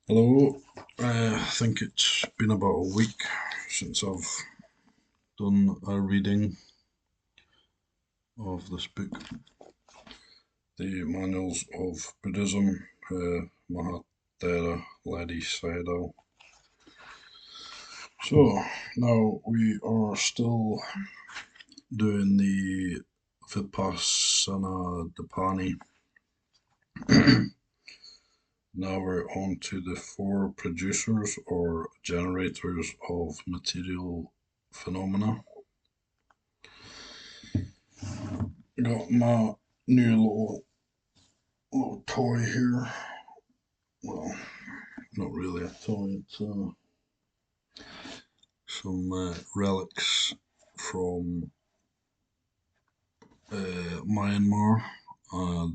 Hello. I think it's been about a week since I've done a reading of this book, The Manuals of Buddhism, Mahatera Ledi Sayadaw. So now we are still doing the Vipassana Dipani. Now we're on to the four producers or generators of material phenomena. Got my new little toy here. Well, not really a toy. It's some relics from Myanmar, uh,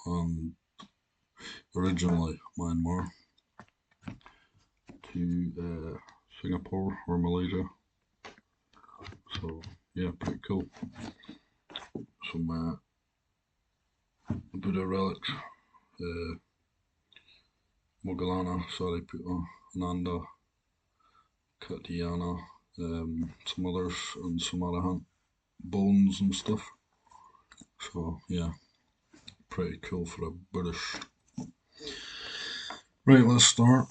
um, originally Myanmar, to Singapore or Malaysia. So yeah, pretty cool. Some Buddha relics. Uh, Moggallana, Sariputta, Ananda, Katyayana, some others, and some Arahant bones and stuff. So yeah, pretty cool for a British. Right, let's start.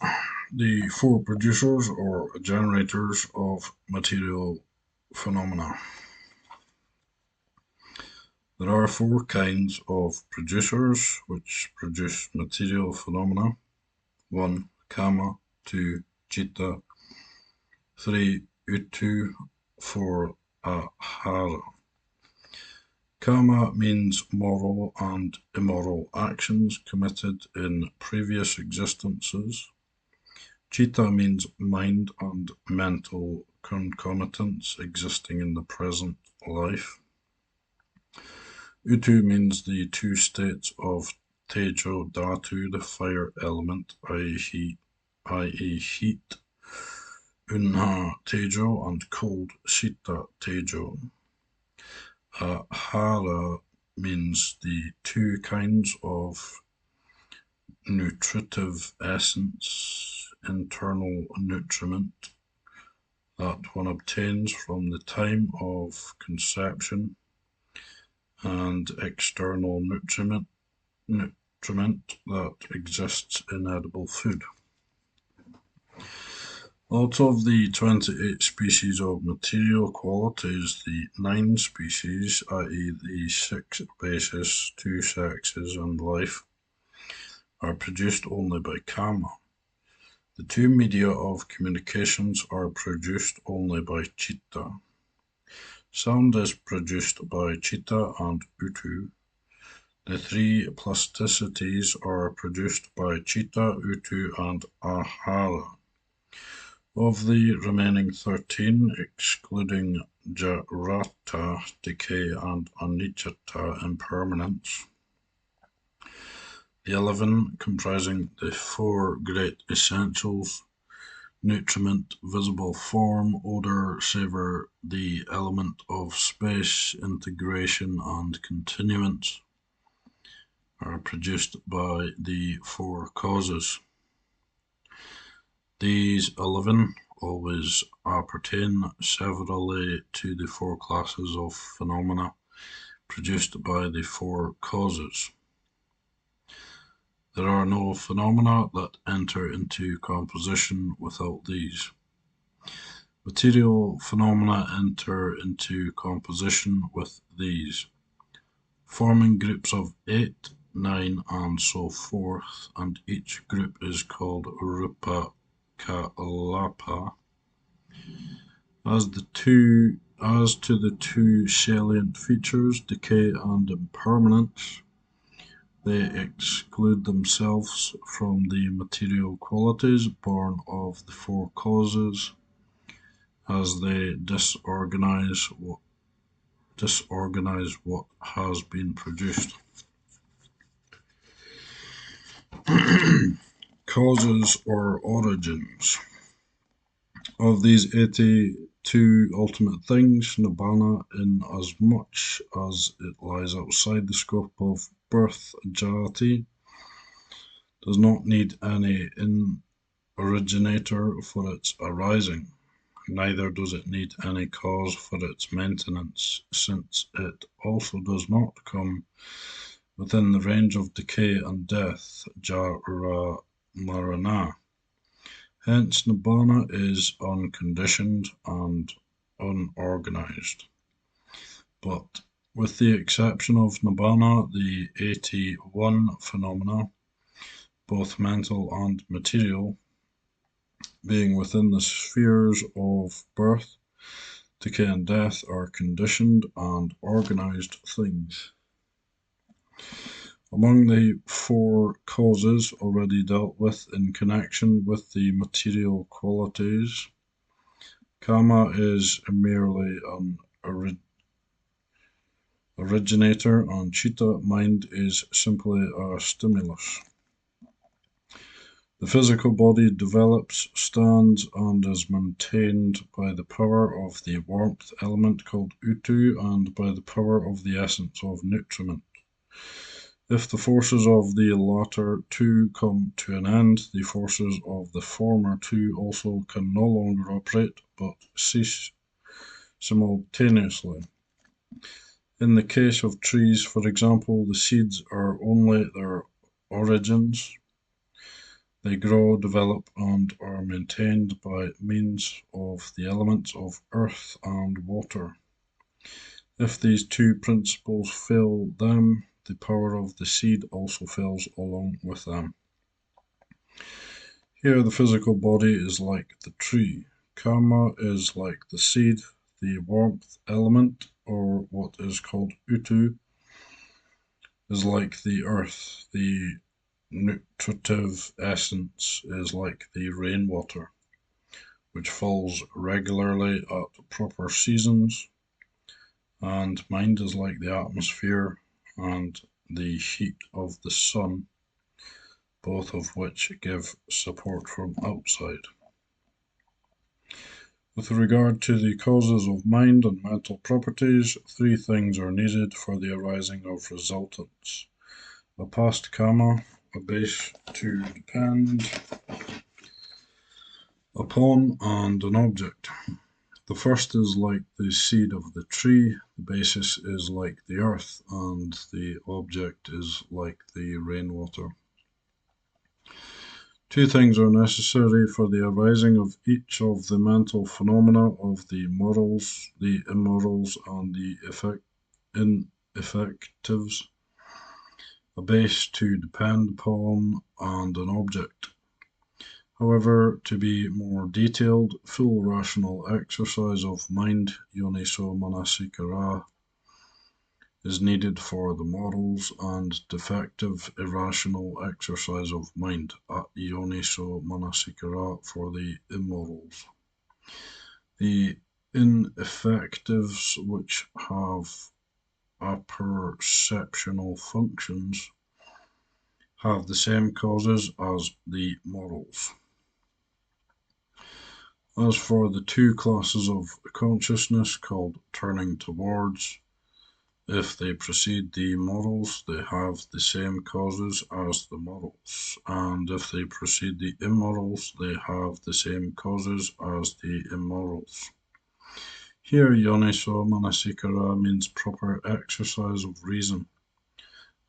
The four producers or generators of material phenomena. There are four kinds of producers which produce material phenomena. 1. Kama. 2. Chitta. 3. Utu. 4. Ahara. Karma means moral and immoral actions committed in previous existences. Chitta means mind and mental concomitants existing in the present life. Utu means the two states of Tejo Dhatu, the fire element, i.e. heat, Unha Tejo, and cold, Sita Tejo. Hara means the two kinds of nutritive essence, internal nutriment that one obtains from the time of conception, and external nutriment that exists in edible food. Out of the 28 species of material qualities, the 9 species, i.e. the 6 bases, 2 sexes, and life, are produced only by Kama. The 2 media of communications are produced only by Chitta. Sound is produced by Chitta and Utu. The 3 plasticities are produced by Chitta, Utu, and Ahara. Of the remaining 13, excluding Jarata, decay, and Anicca, impermanence, the 11, comprising the 4 great essentials, nutriment, visible form, odor, savor, the element of space, integration, and continuance, are produced by the 4 causes. These 11 always appertain severally to the 4 classes of phenomena produced by the 4 causes. There are no phenomena that enter into composition without these. Material phenomena enter into composition with these, forming groups of 8, 9, and so forth, and each group is called Rupa Kalapa. As to the 2 salient features, decay and impermanence, they exclude themselves from the material qualities born of the 4 causes, as they disorganize what has been produced. Causes or origins. Of these 82 ultimate things, Nibbana, in as much as it lies outside the scope of birth jati, does not need any originator for its arising, neither does it need any cause for its maintenance, since it also does not come within the range of decay and death, jara marana. Hence, nibbana is unconditioned and unorganized. But with the exception of nibbana, the 81 phenomena, both mental and material, being within the spheres of birth, decay, and death, are conditioned and organized things. Among the four causes already dealt with in connection with the material qualities, karma is merely an originator, and chitta, mind, is simply a stimulus. The physical body develops, stands, and is maintained by the power of the warmth element called Utu and by the power of the essence of nutriment. If the forces of the latter two come to an end, the forces of the former two also can no longer operate, but cease simultaneously. In the case of trees, for example, the seeds are only their origins. They grow, develop, and are maintained by means of the elements of earth and water. If these two principles fail them, the power of the seed also fails along with them. Here the physical body is like the tree. Karma is like the seed. The warmth element, or what is called Utu, is like the earth. The nutritive essence is like the rainwater, which falls regularly at proper seasons, and mind is like the atmosphere and the heat of the sun, both of which give support from outside. With regard to the causes of mind and mental properties, three things are needed for the arising of resultants: a past karma, a base to depend upon, and an object. The first is like the seed of the tree, the basis is like the earth, and the object is like the rainwater. Two things are necessary for the arising of each of the mental phenomena of the morals, the immorals, and the ineffectives: a base to depend upon and an object. However, to be more detailed, full rational exercise of mind, yoniso manasikara, is needed for the morals, and defective irrational exercise of mind, yoniso manasikara, for the immorals. The ineffectives, which have apperceptional functions, have the same causes as the morals. As for the two classes of consciousness called turning towards, if they precede the morals, they have the same causes as the morals, and if they precede the immorals, they have the same causes as the immorals. Here, yoniso manasikara means proper exercise of reason,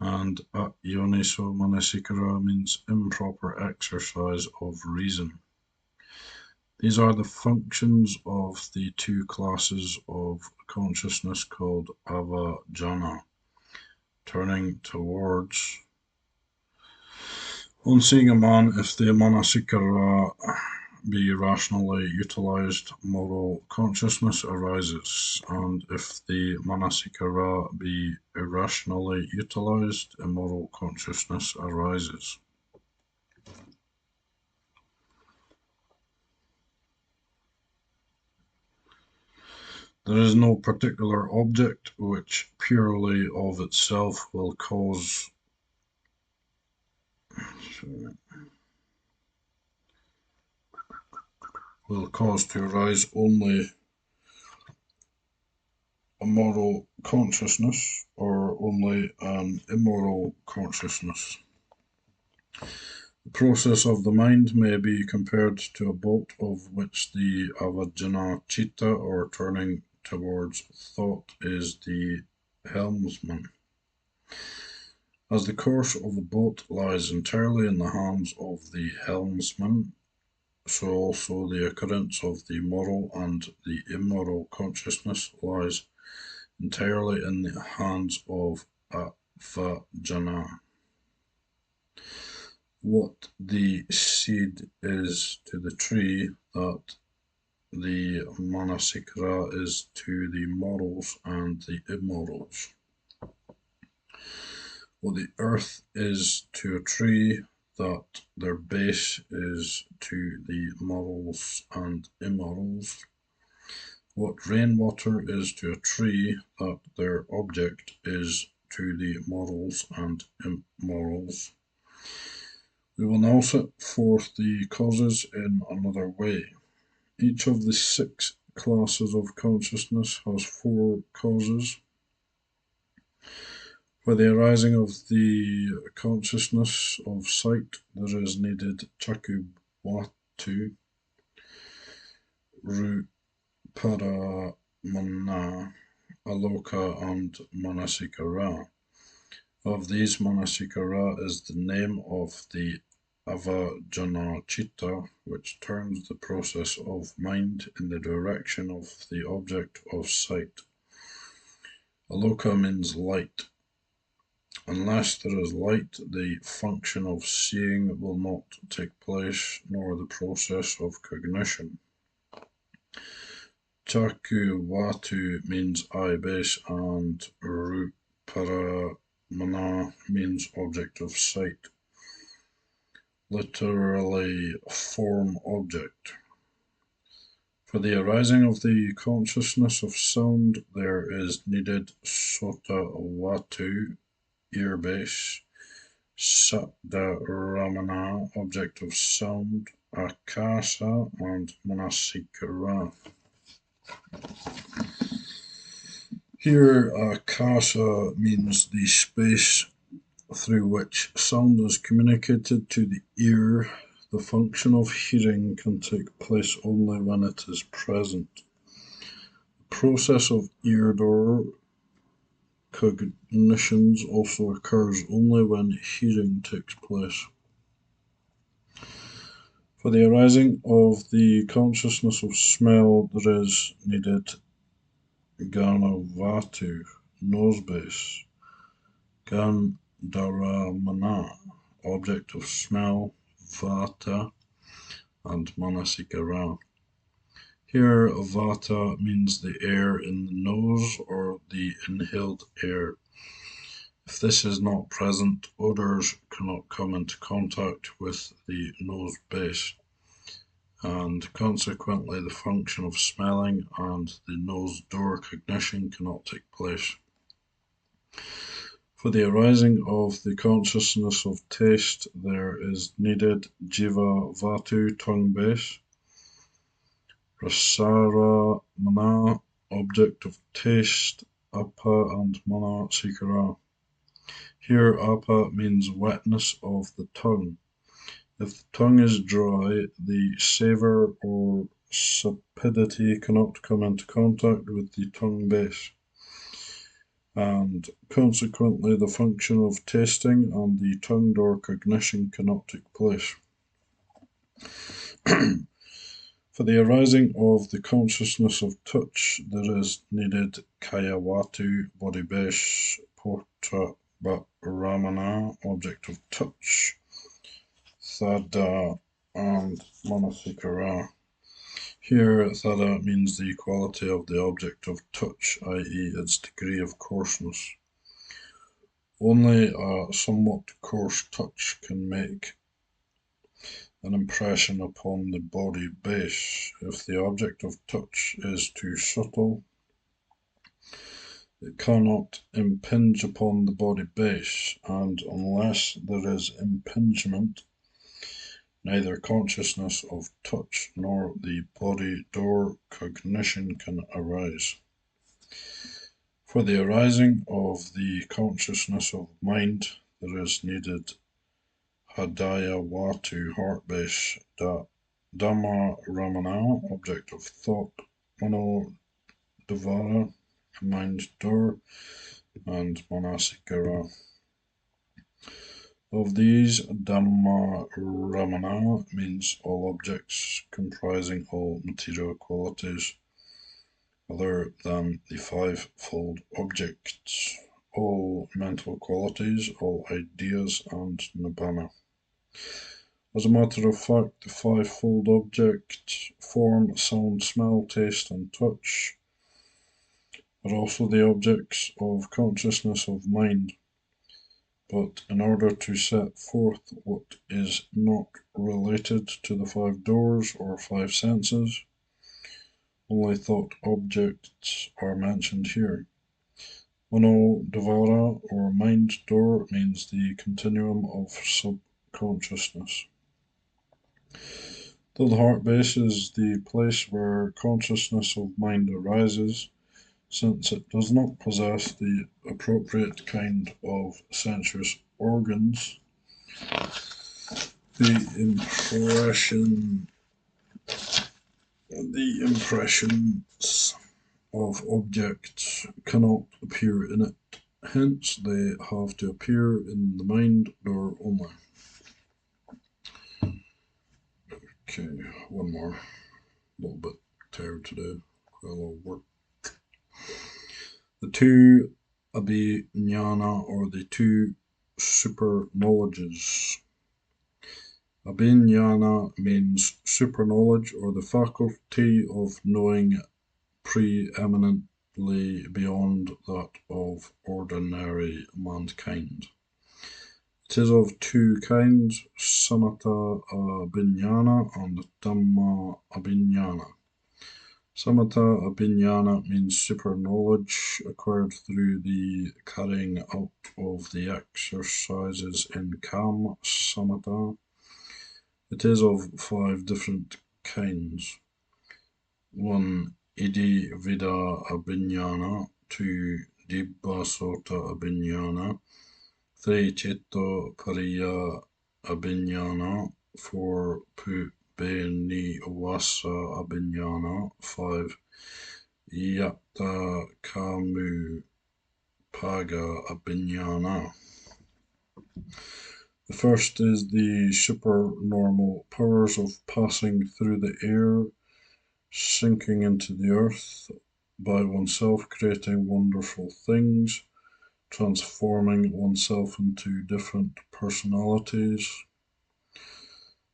and yoniso manasikara means improper exercise of reason. These are the functions of the two classes of consciousness called avajjana, turning towards. On seeing a man, if the manasikara be rationally utilized, moral consciousness arises, and if the manasikara be irrationally utilized, immoral consciousness arises. There is no particular object which purely of itself will cause to arise only a moral consciousness or only an immoral consciousness. The process of the mind may be compared to a boat of which the avajjana chitta, or turning towards thought, is the helmsman. As the course of the boat lies entirely in the hands of the helmsman, so also the occurrence of the moral and the immoral consciousness lies entirely in the hands of avajjana. What the seed is to the tree, that the manasikara is to the morals and the immorals. What the earth is to a tree, that their base is to the morals and immorals. What rainwater is to a tree, that their object is to the morals and immorals. We will now set forth the causes in another way. Each of the 6 classes of consciousness has 4 causes. For the arising of the consciousness of sight, there is needed Chakubhatu, Ruparamana, Aloka, and Manasikara. Of these, Manasikara is the name of the avajjana chitta, which turns the process of mind in the direction of the object of sight. Aloka means light. Unless there is light, the function of seeing will not take place, nor the process of cognition. Chakuvatu means eye base, and Ruparamana means object of sight, literally form object. For the arising of the consciousness of sound, there is needed Sotavatu, ear base, Sadaramana, object of sound, Akasa, and Manasikara. Here, Akasa means the space through which sound is communicated to the ear. The function of hearing can take place only when it is present. The process of ear door cognitions also occurs only when hearing takes place. For the arising of the consciousness of smell, there is needed Ganavatu, nose base, Gandharamana, object of smell, Vata, and Manasikara. Here, Vata means the air in the nose or the inhaled air. If this is not present, odors cannot come into contact with the nose base, and consequently the function of smelling and the nose door cognition cannot take place. For the arising of the consciousness of taste, there is needed Jiva Vatu, tongue base, Rasaramana, object of taste, Apa, and Manasikara. Here, Apa means wetness of the tongue. If the tongue is dry, the savour or sapidity cannot come into contact with the tongue base, and consequently the function of tasting and the tongue door cognition cannot take place. For the arising of the consciousness of touch, there is needed Kayavatu, body base, Ramana, object of touch, Thada, and Manasikara. Here, Thada means the quality of the object of touch, i.e., its degree of coarseness. Only a somewhat coarse touch can make an impression upon the body base. If the object of touch is too subtle, it cannot impinge upon the body base, and unless there is impingement, neither consciousness of touch nor the body door cognition can arise. For the arising of the consciousness of mind, there is needed Hadaya Watu, heart base, Dhamma Ramana, object of thought, Mano Devara, mind door, and Manasikara. Of these, Dhamma Ramana means all objects comprising all material qualities other than the five-fold objects, all mental qualities, all ideas, and nibbana. As a matter of fact, the five-fold objects, form, sound, smell, taste, and touch, are also the objects of consciousness of mind. But in order to set forth what is not related to the five doors or five senses, only thought objects are mentioned here. Mano Devara, or mind door, means the continuum of subconsciousness. Though the heart base is the place where consciousness of mind arises, since it does not possess the appropriate kind of sensuous organs, the impressions of objects cannot appear in it. Hence, they have to appear in the mind door only. Okay, one more. A little bit tired today. Quite a lot of work. The two abhignana, or the two super knowledges. Abhignana means super knowledge, or the faculty of knowing preeminently beyond that of ordinary mankind. It is of two kinds, Samatha Abhignana and Dhamma Abhignana. Samatha Abhignana means super knowledge acquired through the carrying out of the exercises in Kam Samatha. It is of five different kinds. 1. Idi Vida Abhignana. 2. Dibba Sota Abhignana. 3. Chitta Pariya Abhignana. 4. Beni Wasa Abhignana. 5. Yatta Kamu Paga Abhignana. The first is the supernormal powers of passing through the air, sinking into the earth by oneself, creating wonderful things, transforming oneself into different personalities.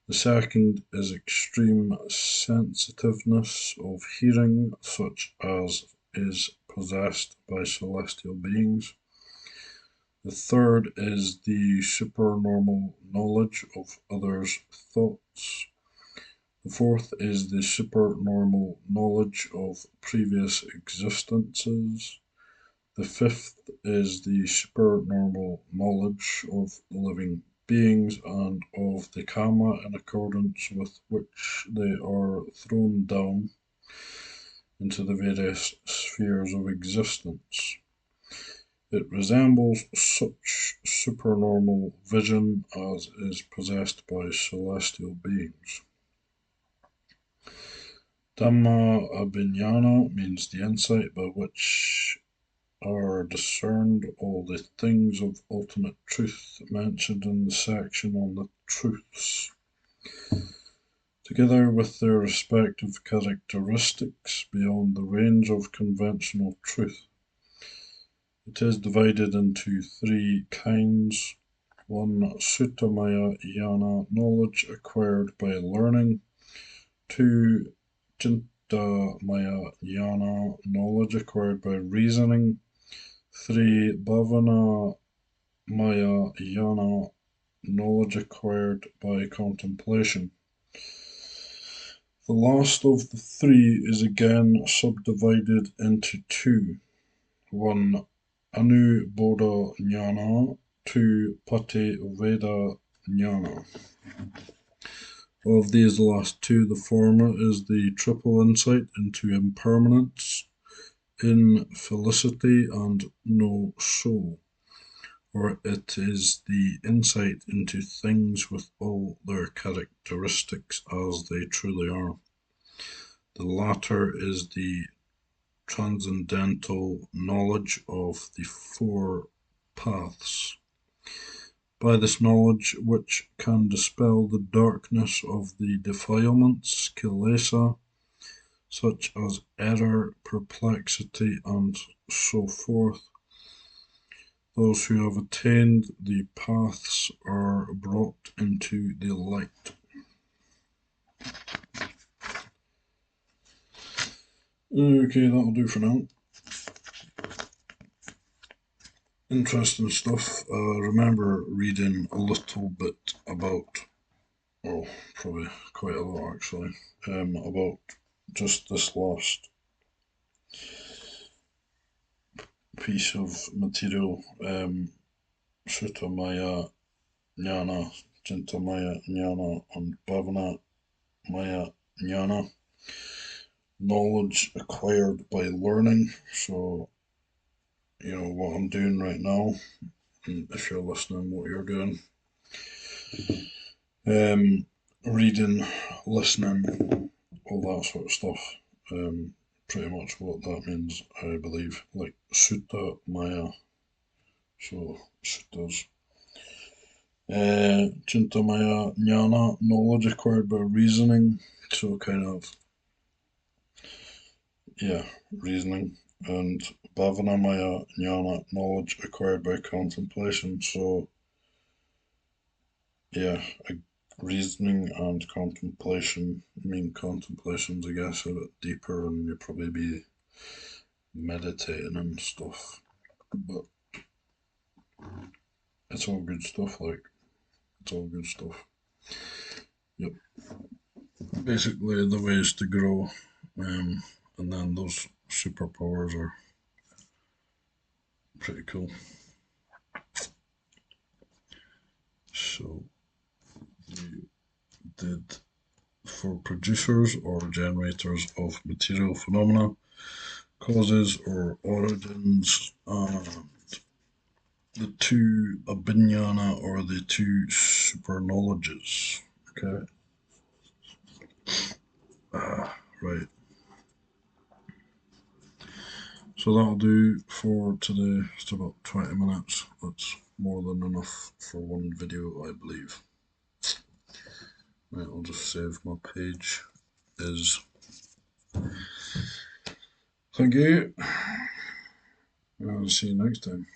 The second is extreme sensitiveness of hearing, such as is possessed by celestial beings. The third is the supernormal knowledge of others' thoughts. The fourth is the supernormal knowledge of previous existences. The fifth is the supernormal knowledge of living beings and of the karma in accordance with which they are thrown down into the various spheres of existence. It resembles such supernormal vision as is possessed by celestial beings. Dhamma Abhignana means the insight by which are discerned all the things of ultimate truth mentioned in the section on the truths, together with their respective characteristics beyond the range of conventional truth. It is divided into three kinds. 1. Suttamaya Jnana, knowledge acquired by learning. 2. Chintamaya Jnana, knowledge acquired by reasoning. 3. Bhavana Maya Jnana, knowledge acquired by contemplation. The last of the three is again subdivided into two. 1. Anubodha Jnana. 2. Pati Veda Jnana. Of these last two, the former is the triple insight into impermanence, infelicity, and no soul, for it is the insight into things with all their characteristics as they truly are. The latter is the transcendental knowledge of the four paths. By this knowledge, which can dispel the darkness of the defilements, kilesa, such as error, perplexity, and so forth, those who have attained the paths are brought into the light. Okay, that'll do for now. Interesting stuff. Remember reading a little bit about, well, probably quite a lot actually, about just this last piece of material, Sutta Maya Jnana, Chinta Maya Jnana, and Bhavana Maya Jnana. Knowledge acquired by learning. So, what I'm doing right now, and if you're listening, what you're doing. Reading, listening, all that sort of stuff. Pretty much what that means, I believe. Like Sutta Maya. So, suttas. Chintamaya Jnana, knowledge acquired by reasoning. So, kind of, reasoning. And Bhavanamaya Jnana, knowledge acquired by contemplation. So, yeah, reasoning and contemplation. I mean, contemplation's, I guess, a bit deeper, and you'll probably be meditating and stuff. But it's all good stuff, like, it's all good stuff. Yep. Basically, the ways to grow, and then those superpowers are pretty cool. So, you did for producers or generators of material phenomena, causes or origins, and the two abhignana or the two super knowledges. Okay. Right. So that'll do for today. It's about 20 minutes. That's more than enough for one video, I believe. Right, I'll just save my page. Thank you. I'll see you next time.